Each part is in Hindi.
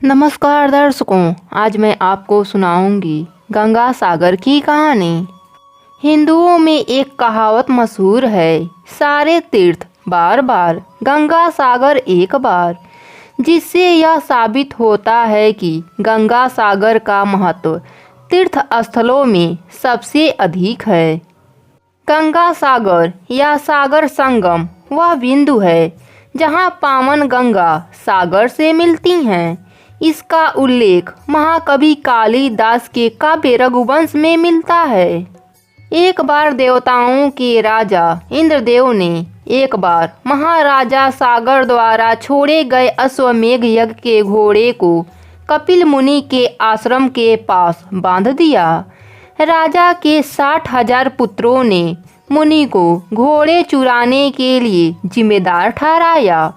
नमस्कार दर्शकों, आज मैं आपको सुनाऊंगी गंगा सागर की कहानी। हिंदुओं में एक कहावत मशहूर है, सारे तीर्थ बार बार, गंगा सागर एक बार, जिससे यह साबित होता है कि गंगा सागर का महत्व तीर्थ स्थलों में सबसे अधिक है। गंगा सागर या सागर संगम वह बिंदु है जहां पावन गंगा सागर से मिलती हैं। इसका उल्लेख महाकवि कालिदास के काव्य रघुवंश में मिलता है। एक बार देवताओं के राजा इंद्रदेव ने एक बार महाराजा सागर द्वारा छोड़े गए अश्वमेघ यज्ञ के घोड़े को कपिल मुनि के आश्रम के पास बांध दिया। राजा के 60,000 पुत्रों ने मुनि को घोड़े चुराने के लिए जिम्मेदार ठहराया।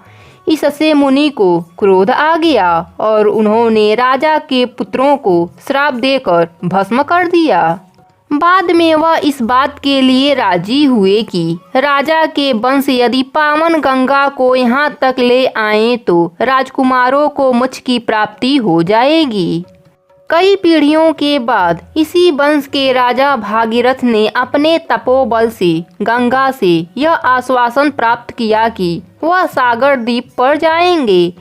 इससे मुनि को क्रोध आ गया और उन्होंने राजा के पुत्रों को श्राप देकर भस्म कर दिया। बाद में वह इस बात के लिए राजी हुए कि राजा के वंश यदि पावन गंगा को यहाँ तक ले आए तो राजकुमारों को मोक्ष की प्राप्ति हो जाएगी। कई पीढ़ियों के बाद इसी वंश के राजा भागीरथ ने अपने तपोबल से गंगा से यह आश्वासन प्राप्त किया कि वह सागर द्वीप पर जाएंगे,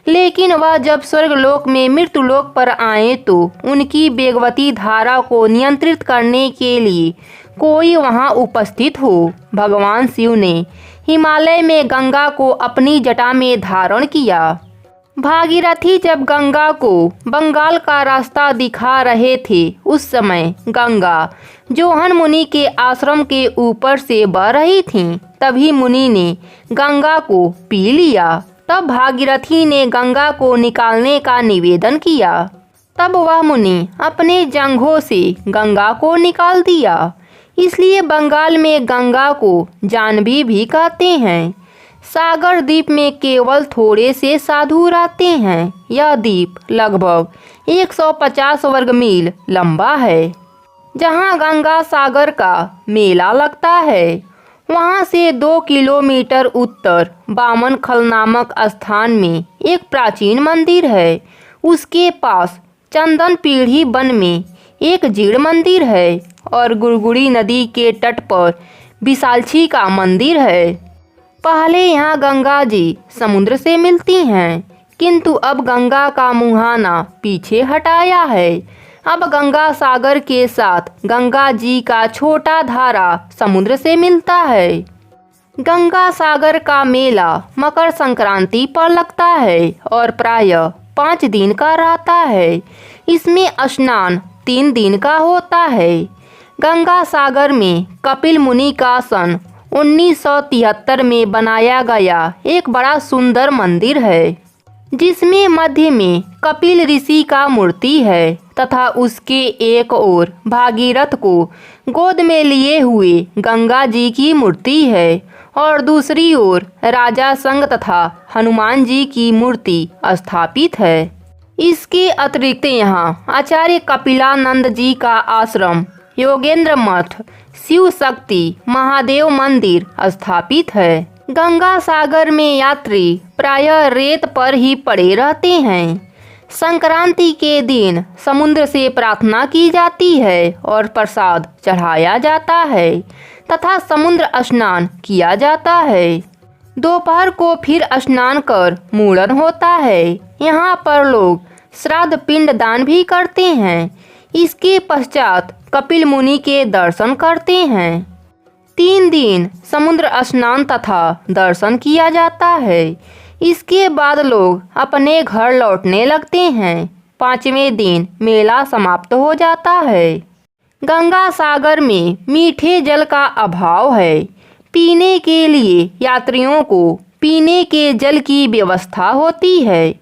लेकिन वह जब स्वर्गलोक में मृत्युलोक पर आए तो उनकी वेगवती धारा को नियंत्रित करने के लिए कोई वहां उपस्थित हो। भगवान शिव ने हिमालय में गंगा को अपनी जटा में धारण किया। भागीरथी जब गंगा को बंगाल का रास्ता दिखा रहे थे, उस समय गंगा जोहन मुनि के आश्रम के ऊपर से बह रही थी। तभी मुनि ने गंगा को पी लिया। तब भागीरथी ने गंगा को निकालने का निवेदन किया। तब वह मुनि अपने जंघों से गंगा को निकाल दिया। इसलिए बंगाल में गंगा को जानवी भी कहते हैं। सागर द्वीप में केवल थोड़े से साधु रहते हैं। यह द्वीप लगभग 150 वर्ग मील लंबा है। जहां गंगा सागर का मेला लगता है, वहां से 2 किलोमीटर उत्तर बामनखल नामक स्थान में एक प्राचीन मंदिर है। उसके पास चंदन पीढ़ी वन में एक जीर्ण मंदिर है और गुड़गुड़ी नदी के तट पर विशालक्षी का मंदिर है। पहले यहाँ गंगा जी समुद्र से मिलती हैं, किंतु अब गंगा का मुहाना पीछे हटाया है। अब गंगा सागर के साथ गंगा जी का छोटा धारा समुद्र से मिलता है। गंगा सागर का मेला मकर संक्रांति पर लगता है और प्रायः 5 दिन का रहता है। इसमें स्नान 3 दिन का होता है। गंगा सागर में कपिल मुनि का सन 1973 में बनाया गया एक बड़ा सुंदर मंदिर है, जिसमें मध्य में कपिल ऋषि का मूर्ति है तथा उसके एक ओर भागीरथ को गोद में लिए हुए गंगा जी की मूर्ति है और दूसरी ओर राजा संग तथा हनुमान जी की मूर्ति स्थापित है। इसके अतिरिक्त यहाँ आचार्य कपिलानंद जी का आश्रम, योगेंद्र मठ, शिव शक्ति महादेव मंदिर स्थापित है। गंगा सागर में यात्री प्रायः रेत पर ही पड़े रहते हैं। संक्रांति के दिन समुद्र से प्रार्थना की जाती है और प्रसाद चढ़ाया जाता है तथा समुद्र स्नान किया जाता है। दोपहर को फिर स्नान कर मुंडन होता है। यहाँ पर लोग श्राद्ध पिंड दान भी करते हैं। इसके पश्चात कपिल मुनि के दर्शन करते हैं। 3 दिन समुद्र स्नान तथा दर्शन किया जाता है। इसके बाद लोग अपने घर लौटने लगते हैं। 5वें दिन मेला समाप्त हो जाता है। गंगा सागर में मीठे जल का अभाव है। पीने के लिए यात्रियों को पीने के जल की व्यवस्था होती है।